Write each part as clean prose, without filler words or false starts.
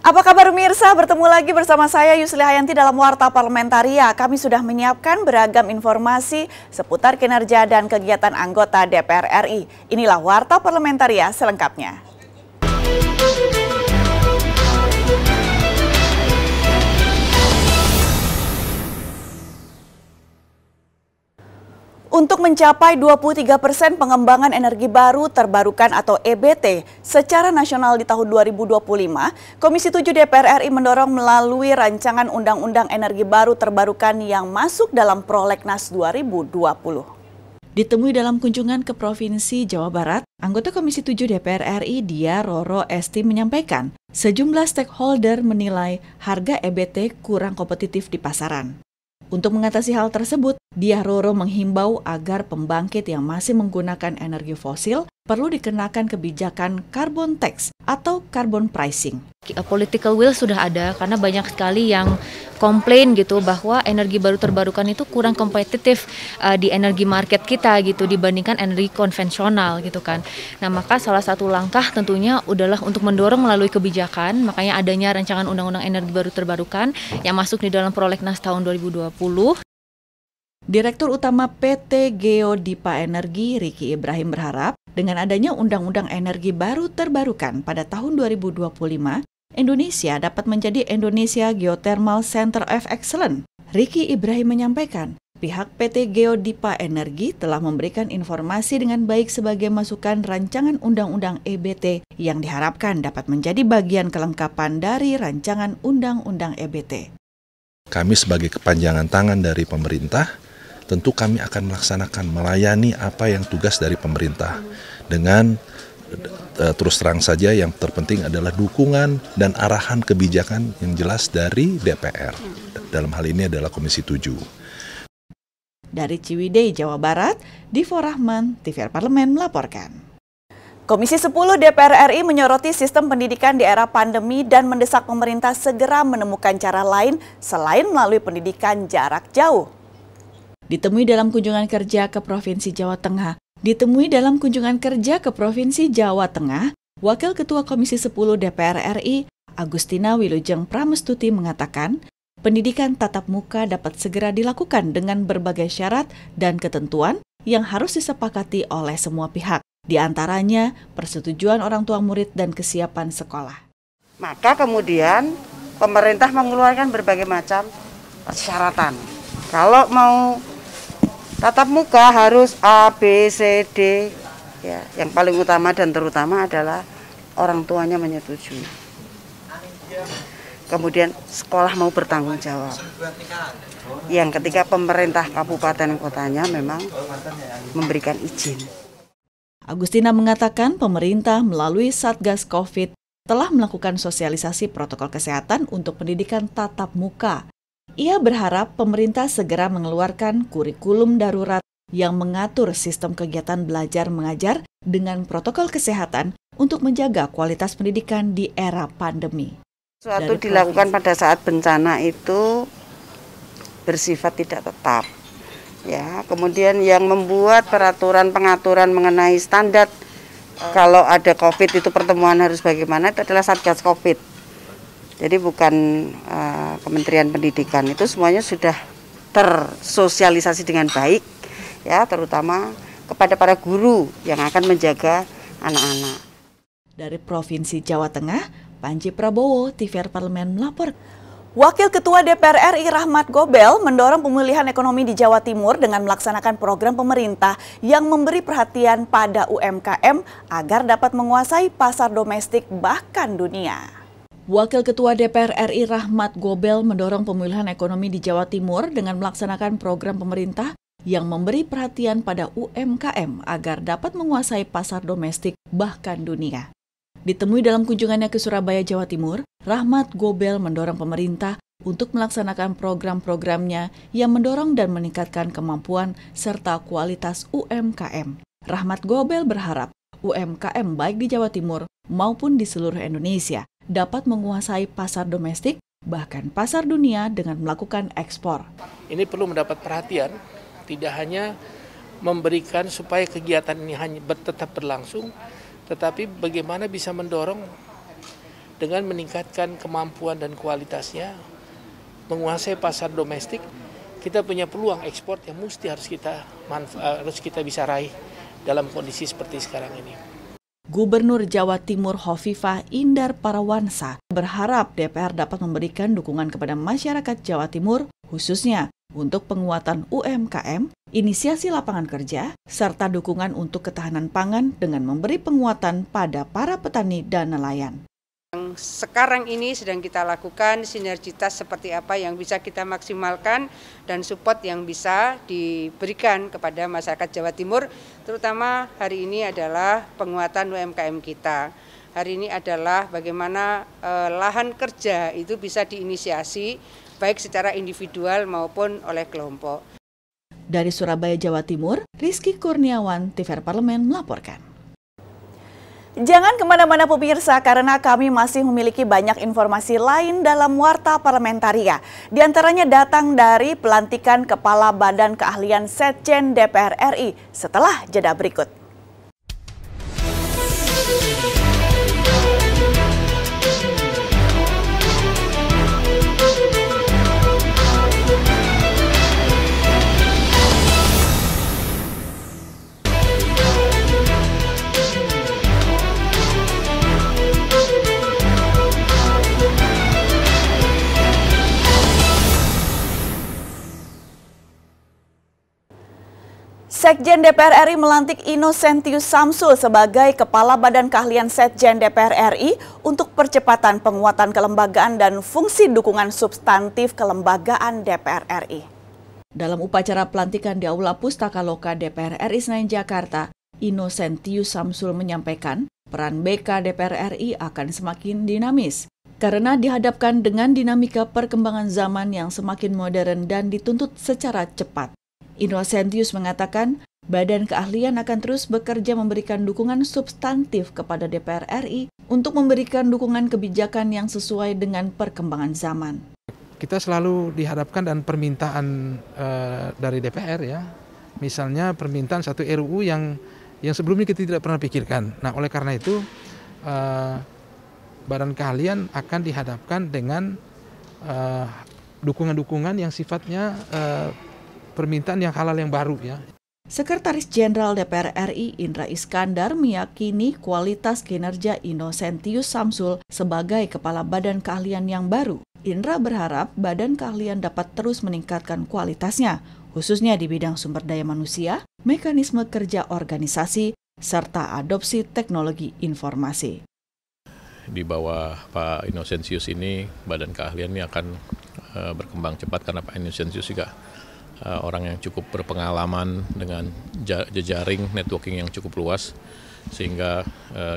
Apa kabar pemirsa? Bertemu lagi bersama saya Yusli Hayanti dalam Warta Parlamentaria. Kami sudah menyiapkan beragam informasi seputar kinerja dan kegiatan anggota DPR RI. Inilah Warta Parlamentaria selengkapnya. Untuk mencapai 23% pengembangan energi baru terbarukan atau EBT secara nasional di tahun 2025, Komisi 7 DPR RI mendorong melalui rancangan Undang-Undang Energi Baru Terbarukan yang masuk dalam Prolegnas 2020. Ditemui dalam kunjungan ke Provinsi Jawa Barat, anggota Komisi 7 DPR RI Dia Roro Esti menyampaikan, sejumlah stakeholder menilai harga EBT kurang kompetitif di pasaran. Untuk mengatasi hal tersebut, Dia Roro menghimbau agar pembangkit yang masih menggunakan energi fosil perlu dikenakan kebijakan carbon tax atau carbon pricing. Political will sudah ada karena banyak sekali yang komplain gitu bahwa energi baru terbarukan itu kurang kompetitif di energi market kita gitu dibandingkan energi konvensional gitu kan. Nah, maka salah satu langkah tentunya adalah untuk mendorong melalui kebijakan, makanya adanya rancangan Undang-Undang Energi Baru Terbarukan yang masuk di dalam Prolegnas tahun 2020. Direktur Utama PT Geodipa Energi Riki Ibrahim berharap dengan adanya Undang-Undang Energi Baru Terbarukan pada tahun 2025, Indonesia dapat menjadi Indonesia Geothermal Center of Excellence. Riki Ibrahim menyampaikan, pihak PT Geodipa Energi telah memberikan informasi dengan baik sebagai masukan rancangan Undang-Undang EBT yang diharapkan dapat menjadi bagian kelengkapan dari rancangan Undang-Undang EBT. Kami sebagai kepanjangan tangan dari pemerintah, tentu kami akan melaksanakan, melayani apa yang tugas dari pemerintah dengan terus terang saja yang terpenting adalah dukungan dan arahan kebijakan yang jelas dari DPR. Dalam hal ini adalah Komisi 7. Dari Ciwidey, Jawa Barat, Divo Rahman, TVR Parlemen melaporkan. Komisi 10 DPR RI menyoroti sistem pendidikan di era pandemi dan mendesak pemerintah segera menemukan cara lain selain melalui pendidikan jarak jauh. Ditemui dalam kunjungan kerja ke Provinsi Jawa Tengah, Wakil Ketua Komisi 10 DPR RI, Agustina Wilujeng Pramestuti mengatakan, pendidikan tatap muka dapat segera dilakukan dengan berbagai syarat dan ketentuan yang harus disepakati oleh semua pihak, di antaranya persetujuan orang tua murid dan kesiapan sekolah. Maka kemudian pemerintah mengeluarkan berbagai macam persyaratan. Kalau mau tatap muka harus A, B, C, D. Ya, yang paling utama dan terutama adalah orang tuanya menyetujui. Kemudian sekolah mau bertanggung jawab. Yang ketiga pemerintah kabupaten kotanya memang memberikan izin. Agustina mengatakan pemerintah melalui Satgas COVID telah melakukan sosialisasi protokol kesehatan untuk pendidikan tatap muka. Ia berharap pemerintah segera mengeluarkan kurikulum darurat yang mengatur sistem kegiatan belajar mengajar dengan protokol kesehatan untuk menjaga kualitas pendidikan di era pandemi. Suatu dilakukan pada saat bencana itu bersifat tidak tetap. Ya, kemudian yang membuat peraturan pengaturan mengenai standar kalau ada COVID itu pertemuan harus bagaimana itu adalah Satgas COVID. Jadi bukan Kementerian Pendidikan, itu semuanya sudah tersosialisasi dengan baik, ya, terutama kepada para guru yang akan menjaga anak-anak. Dari Provinsi Jawa Tengah, Panji Prabowo, TVR Parlemen melapor. Wakil Ketua DPR RI Rahmat Gobel mendorong pemulihan ekonomi di Jawa Timur dengan melaksanakan program pemerintah yang memberi perhatian pada UMKM agar dapat menguasai pasar domestik bahkan dunia. Wakil Ketua DPR RI Rahmat Gobel mendorong pemulihan ekonomi di Jawa Timur dengan melaksanakan program pemerintah yang memberi perhatian pada UMKM agar dapat menguasai pasar domestik bahkan dunia. Ditemui dalam kunjungannya ke Surabaya, Jawa Timur, Rahmat Gobel mendorong pemerintah untuk melaksanakan program-programnya yang mendorong dan meningkatkan kemampuan serta kualitas UMKM. Rahmat Gobel berharap UMKM baik di Jawa Timur maupun di seluruh Indonesia dapat menguasai pasar domestik, bahkan pasar dunia dengan melakukan ekspor. Ini perlu mendapat perhatian, tidak hanya memberikan supaya kegiatan ini hanya tetap berlangsung, tetapi bagaimana bisa mendorong dengan meningkatkan kemampuan dan kualitasnya, menguasai pasar domestik, kita punya peluang ekspor yang mesti harus kita bisa raih dalam kondisi seperti sekarang ini. Gubernur Jawa Timur Hovifah Indar Parawansa berharap DPR dapat memberikan dukungan kepada masyarakat Jawa Timur, khususnya untuk penguatan UMKM, inisiasi lapangan kerja, serta dukungan untuk ketahanan pangan dengan memberi penguatan pada para petani dan nelayan. Sekarang ini sedang kita lakukan sinergitas seperti apa yang bisa kita maksimalkan dan support yang bisa diberikan kepada masyarakat Jawa Timur, terutama hari ini adalah penguatan UMKM kita. Hari ini adalah bagaimana lahan kerja itu bisa diinisiasi baik secara individual maupun oleh kelompok. Dari Surabaya, Jawa Timur, Rizky Kurniawan, TVR Parlemen melaporkan. Jangan kemana-mana pemirsa, karena kami masih memiliki banyak informasi lain dalam Warta Parlamentaria. Di antaranya datang dari pelantikan Kepala Badan Keahlian Setjen DPR RI setelah jeda berikut. Sekjen DPR RI melantik Innocentius Samsul sebagai Kepala Badan Keahlian Setjen DPR RI untuk percepatan penguatan kelembagaan dan fungsi dukungan substantif kelembagaan DPR RI. Dalam upacara pelantikan di Aula Pustaka Loka DPR RI Senayan Jakarta, Innocentius Samsul menyampaikan peran BK DPR RI akan semakin dinamis karena dihadapkan dengan dinamika perkembangan zaman yang semakin modern dan dituntut secara cepat. Innocentius mengatakan, Badan Keahlian akan terus bekerja memberikan dukungan substantif kepada DPR RI untuk memberikan dukungan kebijakan yang sesuai dengan perkembangan zaman. Kita selalu dihadapkan dan permintaan dari DPR ya, misalnya permintaan satu RUU yang sebelumnya kita tidak pernah pikirkan. Nah, oleh karena itu Badan Keahlian akan dihadapkan dengan dukungan-dukungan yang sifatnya permintaan yang halal yang baru ya. Sekretaris Jenderal DPR RI Indra Iskandar meyakini kualitas kinerja Innocentius Samsul sebagai Kepala Badan Keahlian yang baru. Indra berharap Badan Keahlian dapat terus meningkatkan kualitasnya, khususnya di bidang sumber daya manusia, mekanisme kerja organisasi, serta adopsi teknologi informasi. Di bawah Pak Innocentius ini, Badan Keahlian ini akan berkembang cepat karena Pak Innocentius juga orang yang cukup berpengalaman dengan jejaring networking yang cukup luas, sehingga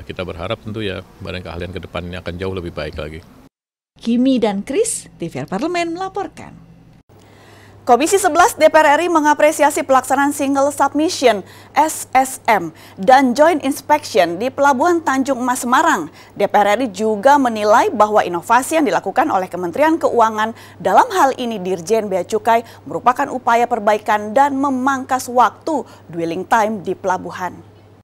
kita berharap tentu ya Badan Keahlian ke depan ini akan jauh lebih baik lagi. Kimi dan Kris, TVR Parlemen melaporkan. Komisi 11 DPR RI mengapresiasi pelaksanaan Single Submission (SSM) dan Joint Inspection di Pelabuhan Tanjung Mas Semarang. DPR RI juga menilai bahwa inovasi yang dilakukan oleh Kementerian Keuangan dalam hal ini Dirjen Bea Cukai merupakan upaya perbaikan dan memangkas waktu dwelling time di pelabuhan.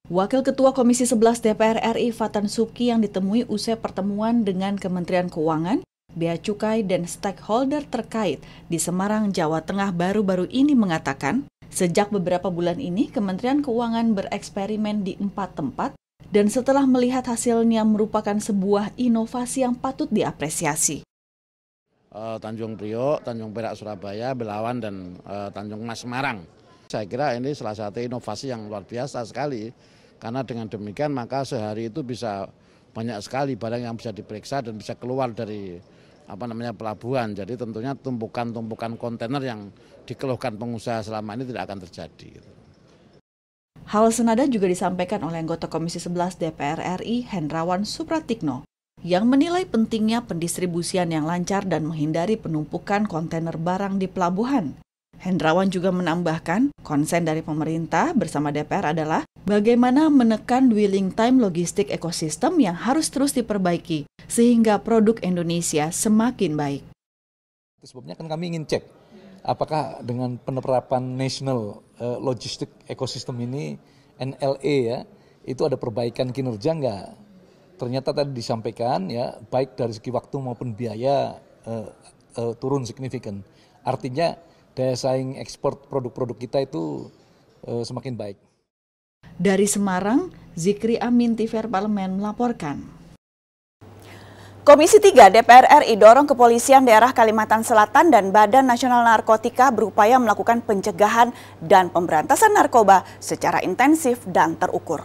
Wakil Ketua Komisi 11 DPR RI Fatan Subki yang ditemui usai pertemuan dengan Kementerian Keuangan, Bea Cukai dan stakeholder terkait di Semarang, Jawa Tengah baru-baru ini mengatakan, sejak beberapa bulan ini Kementerian Keuangan bereksperimen di 4 tempat dan setelah melihat hasilnya merupakan sebuah inovasi yang patut diapresiasi. Tanjung Priok, Tanjung Perak Surabaya, Belawan dan Tanjung Mas Semarang. Saya kira ini salah satu inovasi yang luar biasa sekali, karena dengan demikian maka sehari itu bisa banyak sekali barang yang bisa diperiksa dan bisa keluar dari pelabuhan. Jadi tentunya tumpukan-tumpukan kontainer yang dikeluhkan pengusaha selama ini tidak akan terjadi. Hal senada juga disampaikan oleh anggota Komisi 11 DPR RI Hendrawan Supratikno yang menilai pentingnya pendistribusian yang lancar dan menghindari penumpukan kontainer barang di pelabuhan. Hendrawan juga menambahkan, konsen dari pemerintah bersama DPR adalah bagaimana menekan dwelling time logistik ekosistem yang harus terus diperbaiki, sehingga produk Indonesia semakin baik. Sebabnya kan kami ingin cek, apakah dengan penerapan National Logistic Ecosystem ini, NLE ya, itu ada perbaikan kinerja enggak? ternyata tadi disampaikan ya, baik dari segi waktu maupun biaya turun signifikan. Artinya daya saing ekspor produk-produk kita itu semakin baik. Dari Semarang, Zikri Amin, TVR Parlemen melaporkan. Komisi 3 DPR RI dorong kepolisian daerah Kalimantan Selatan dan Badan Nasional Narkotika berupaya melakukan pencegahan dan pemberantasan narkoba secara intensif dan terukur.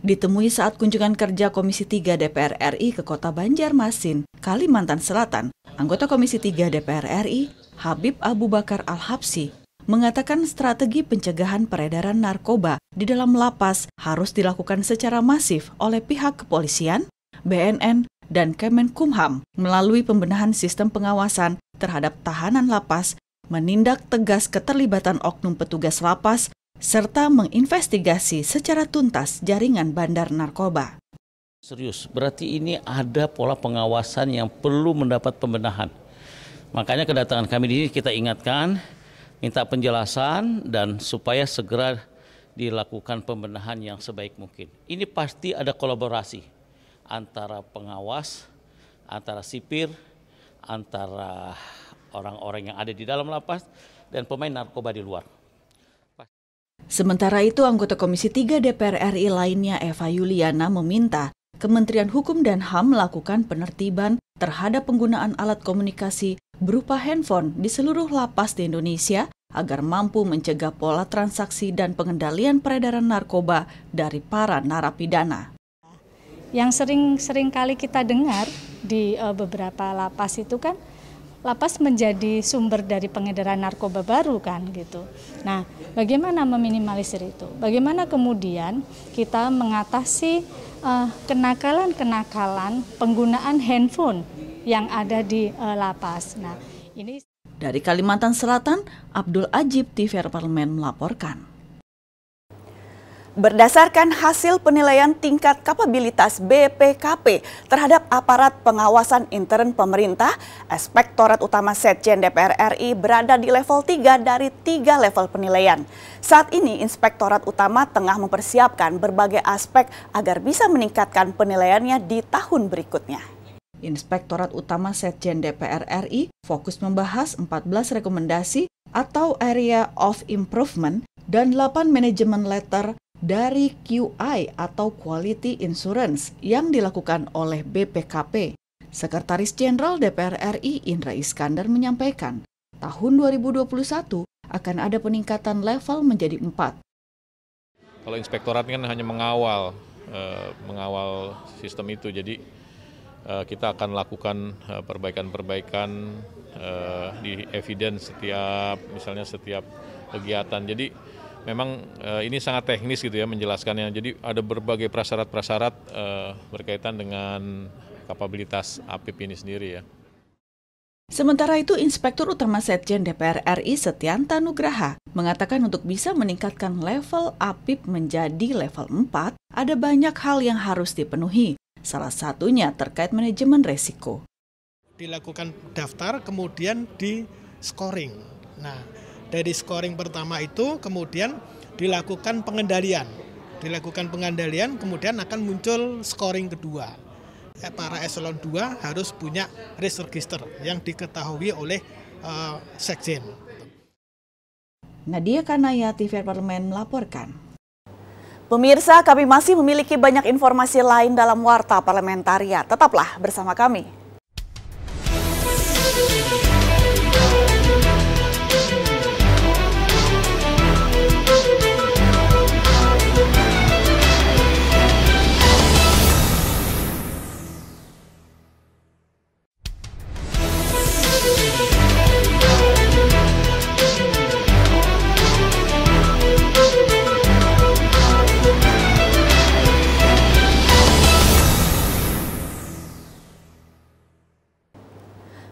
Ditemui saat kunjungan kerja Komisi 3 DPR RI ke Kota Banjarmasin, Kalimantan Selatan, anggota Komisi 3 DPR RI, Habib Abu Bakar Al-Habsyi, mengatakan strategi pencegahan peredaran narkoba di dalam lapas harus dilakukan secara masif oleh pihak kepolisian, BNN, dan Kemenkumham melalui pembenahan sistem pengawasan terhadap tahanan lapas, menindak tegas keterlibatan oknum petugas lapas, serta menginvestigasi secara tuntas jaringan bandar narkoba. Serius, berarti ini ada pola pengawasan yang perlu mendapat pembenahan. Makanya kedatangan kami di sini kita ingatkan, minta penjelasan dan supaya segera dilakukan pembenahan yang sebaik mungkin. Ini pasti ada kolaborasi antara pengawas, antara sipir, antara orang-orang yang ada di dalam lapas dan pemain narkoba di luar. Sementara itu, anggota Komisi 3 DPR RI lainnya Eva Yuliana meminta Kementerian Hukum dan HAM melakukan penertiban terhadap penggunaan alat komunikasi berupa handphone di seluruh lapas di Indonesia agar mampu mencegah pola transaksi dan pengendalian peredaran narkoba dari para narapidana. Yang sering kali kita dengar di beberapa lapas itu kan, lapas menjadi sumber dari pengedaran narkoba baru kan gitu. Nah, bagaimana meminimalisir itu? Bagaimana kemudian kita mengatasi kenakalan-kenakalan penggunaan handphone yang ada di lapas. Nah, ini dari Kalimantan Selatan, Abdul Ajib, TVR Parlemen melaporkan. Berdasarkan hasil penilaian tingkat kapabilitas BPKP terhadap aparat pengawasan intern pemerintah, Inspektorat Utama Setjen DPR RI berada di level 3 dari 3 level penilaian. Saat ini, Inspektorat Utama tengah mempersiapkan berbagai aspek agar bisa meningkatkan penilaiannya di tahun berikutnya. Inspektorat Utama Setjen DPR RI fokus membahas 14 rekomendasi atau Area of Improvement dan 8 Management Letter dari QI atau Quality Insurance yang dilakukan oleh BPKP. Sekretaris Jenderal DPR RI Indra Iskandar menyampaikan, tahun 2021 akan ada peningkatan level menjadi 4. Kalau inspektorat kan hanya mengawal sistem itu, jadi kita akan lakukan perbaikan-perbaikan di evidence misalnya setiap kegiatan. Jadi memang ini sangat teknis gitu ya menjelaskannya. Jadi ada berbagai prasyarat-prasyarat berkaitan dengan kapabilitas APIP ini sendiri ya. Sementara itu, Inspektur Utama Setjen DPR RI Setianta Nugraha mengatakan untuk bisa meningkatkan level APIP menjadi level 4, ada banyak hal yang harus dipenuhi. Salah satunya terkait manajemen resiko. Dilakukan daftar, kemudian di scoring. Nah, dari scoring pertama itu kemudian dilakukan pengendalian. Kemudian akan muncul scoring kedua. Para eselon 2 harus punya risk register yang diketahui oleh Sekjen. Nadia Kanaya, TVR Parlemen melaporkan. Pemirsa, kami masih memiliki banyak informasi lain dalam Warta Parlementaria. Tetaplah bersama kami.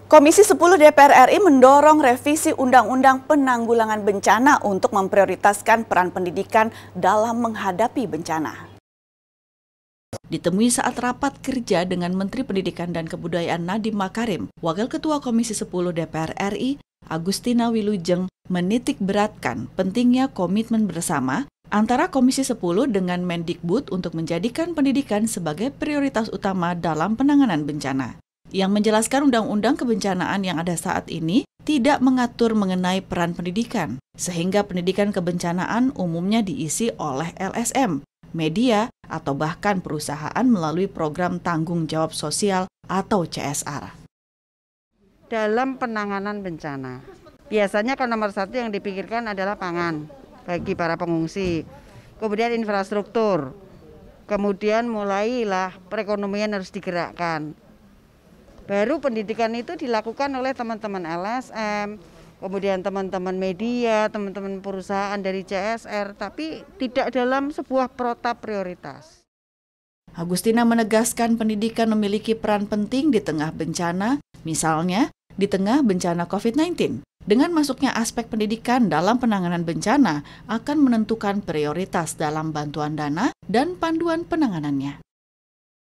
Komisi 10 DPR RI mendorong revisi Undang-Undang Penanggulangan Bencana untuk memprioritaskan peran pendidikan dalam menghadapi bencana. Ditemui saat rapat kerja dengan Menteri Pendidikan dan Kebudayaan Nadiem Makarim, Wakil Ketua Komisi 10 DPR RI, Agustina Wilujeng, menitik beratkan pentingnya komitmen bersama antara Komisi 10 dengan Mendikbud untuk menjadikan pendidikan sebagai prioritas utama dalam penanganan bencana. Yang menjelaskan undang-undang kebencanaan yang ada saat ini tidak mengatur mengenai peran pendidikan, sehingga pendidikan kebencanaan umumnya diisi oleh LSM, media, atau bahkan perusahaan melalui program tanggung jawab sosial atau CSR. Dalam penanganan bencana, biasanya kan nomor satu yang dipikirkan adalah pangan bagi para pengungsi, kemudian infrastruktur, kemudian mulailah perekonomian harus digerakkan. Baru pendidikan itu dilakukan oleh teman-teman LSM, kemudian teman-teman media, teman-teman perusahaan dari CSR, tapi tidak dalam sebuah protap prioritas. Agustina menegaskan pendidikan memiliki peran penting di tengah bencana, misalnya di tengah bencana COVID-19. Dengan masuknya aspek pendidikan dalam penanganan bencana akan menentukan prioritas dalam bantuan dana dan panduan penanganannya.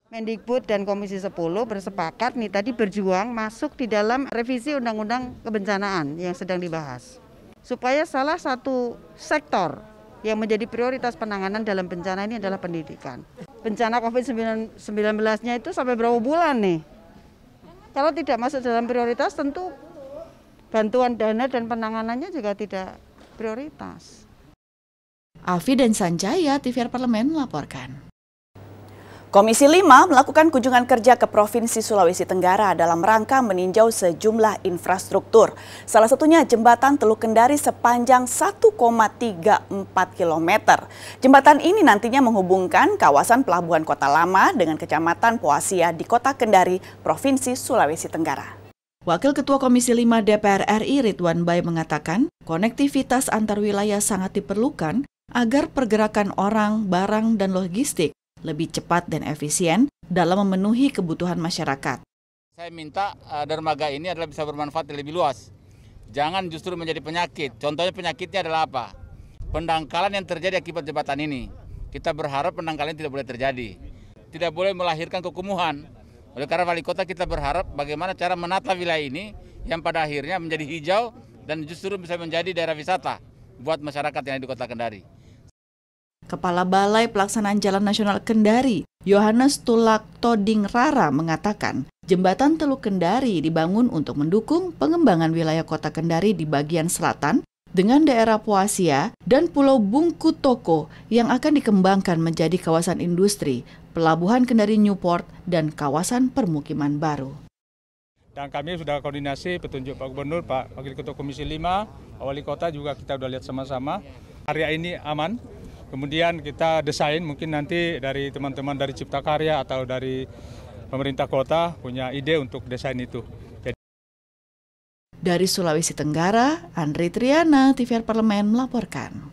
Mendikbud dan Komisi 10 bersepakat nih tadi berjuang masuk di dalam revisi Undang-Undang Kebencanaan yang sedang dibahas. Supaya salah satu sektor yang menjadi prioritas penanganan dalam bencana ini adalah pendidikan. Bencana COVID-19-nya itu sampai berapa bulan nih? Kalau tidak masuk dalam prioritas tentu bantuan dana dan penanganannya juga tidak prioritas. Alfi dan Sanjaya, TVR Parlemen melaporkan. Komisi 5 melakukan kunjungan kerja ke Provinsi Sulawesi Tenggara dalam rangka meninjau sejumlah infrastruktur. Salah satunya jembatan Teluk Kendari sepanjang 1,34 km. Jembatan ini nantinya menghubungkan kawasan Pelabuhan Kota Lama dengan Kecamatan Poasia di Kota Kendari, Provinsi Sulawesi Tenggara. Wakil Ketua Komisi 5 DPR RI Ridwan Bay mengatakan, konektivitas antar wilayah sangat diperlukan agar pergerakan orang, barang, dan logistik lebih cepat dan efisien dalam memenuhi kebutuhan masyarakat. Saya minta dermaga ini adalah bisa bermanfaat lebih luas. Jangan justru menjadi penyakit. Contohnya penyakitnya adalah apa? Pendangkalan yang terjadi akibat jembatan ini. Kita berharap pendangkalan tidak boleh terjadi. Tidak boleh melahirkan kekumuhan. Oleh karena wali kota kita berharap bagaimana cara menata wilayah ini yang pada akhirnya menjadi hijau dan justru bisa menjadi daerah wisata buat masyarakat yang ada di Kota Kendari. Kepala Balai Pelaksanaan Jalan Nasional Kendari, Yohanes Tulak Toding Rara mengatakan, jembatan Teluk Kendari dibangun untuk mendukung pengembangan wilayah Kota Kendari di bagian selatan dengan daerah Poasia dan Pulau Bungkutoko yang akan dikembangkan menjadi kawasan industri, Pelabuhan Kendari Newport, dan kawasan permukiman baru. Dan kami sudah koordinasi petunjuk Pak Gubernur, Pak Wakil Ketua Komisi 5, Pak Wali Kota juga kita sudah lihat sama-sama. Area ini aman. Kemudian kita desain, mungkin nanti dari teman-teman dari Cipta Karya atau dari pemerintah kota punya ide untuk desain itu. Dari Sulawesi Tenggara, Andri Triana, TVR Parlemen melaporkan.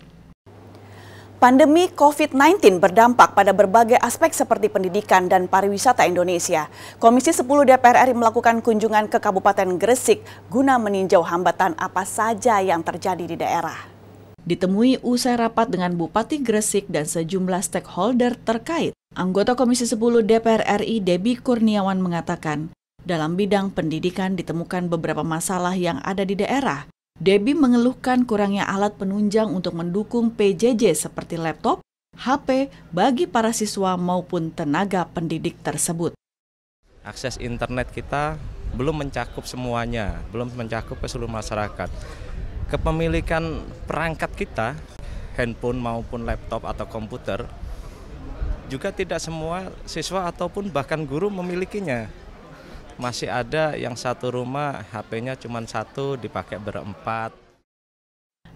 Pandemi COVID-19 berdampak pada berbagai aspek seperti pendidikan dan pariwisata Indonesia. Komisi 10 DPR RI melakukan kunjungan ke Kabupaten Gresik guna meninjau hambatan apa saja yang terjadi di daerah. Ditemui usai rapat dengan Bupati Gresik dan sejumlah stakeholder terkait, anggota Komisi 10 DPR RI Debbie Kurniawan mengatakan, dalam bidang pendidikan ditemukan beberapa masalah yang ada di daerah. Debbie mengeluhkan kurangnya alat penunjang untuk mendukung PJJ seperti laptop, HP bagi para siswa maupun tenaga pendidik tersebut. Akses internet kita belum mencakup semuanya, belum mencakup ke seluruh masyarakat. Kepemilikan perangkat kita, handphone maupun laptop atau komputer, juga tidak semua siswa ataupun bahkan guru memilikinya. Masih ada yang satu rumah HP-nya cuma satu dipakai berempat.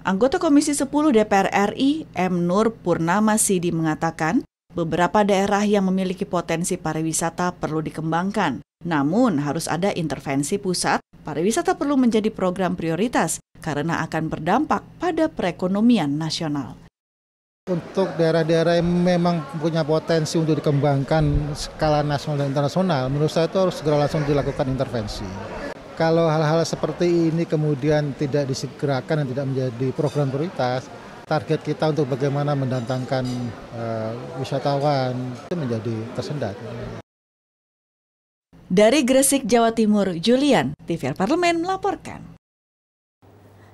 Anggota Komisi 10 DPR RI M. Nur Purnama Sidi mengatakan, beberapa daerah yang memiliki potensi pariwisata perlu dikembangkan. Namun harus ada intervensi pusat, pariwisata perlu menjadi program prioritas karena akan berdampak pada perekonomian nasional. Untuk daerah-daerah yang memang punya potensi untuk dikembangkan skala nasional dan internasional, menurut saya itu harus segera langsung dilakukan intervensi. Kalau hal-hal seperti ini kemudian tidak disegerakan dan tidak menjadi program prioritas, target kita untuk bagaimana mendatangkan wisatawan itu menjadi tersendat. Dari Gresik, Jawa Timur, Julian, TVR Parlemen melaporkan.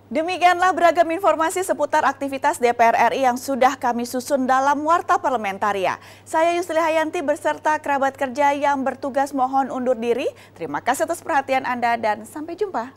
Demikianlah beragam informasi seputar aktivitas DPR RI yang sudah kami susun dalam Warta Parlamentaria. Saya Yusli Hayanti beserta kerabat kerja yang bertugas mohon undur diri. Terima kasih atas perhatian Anda dan sampai jumpa.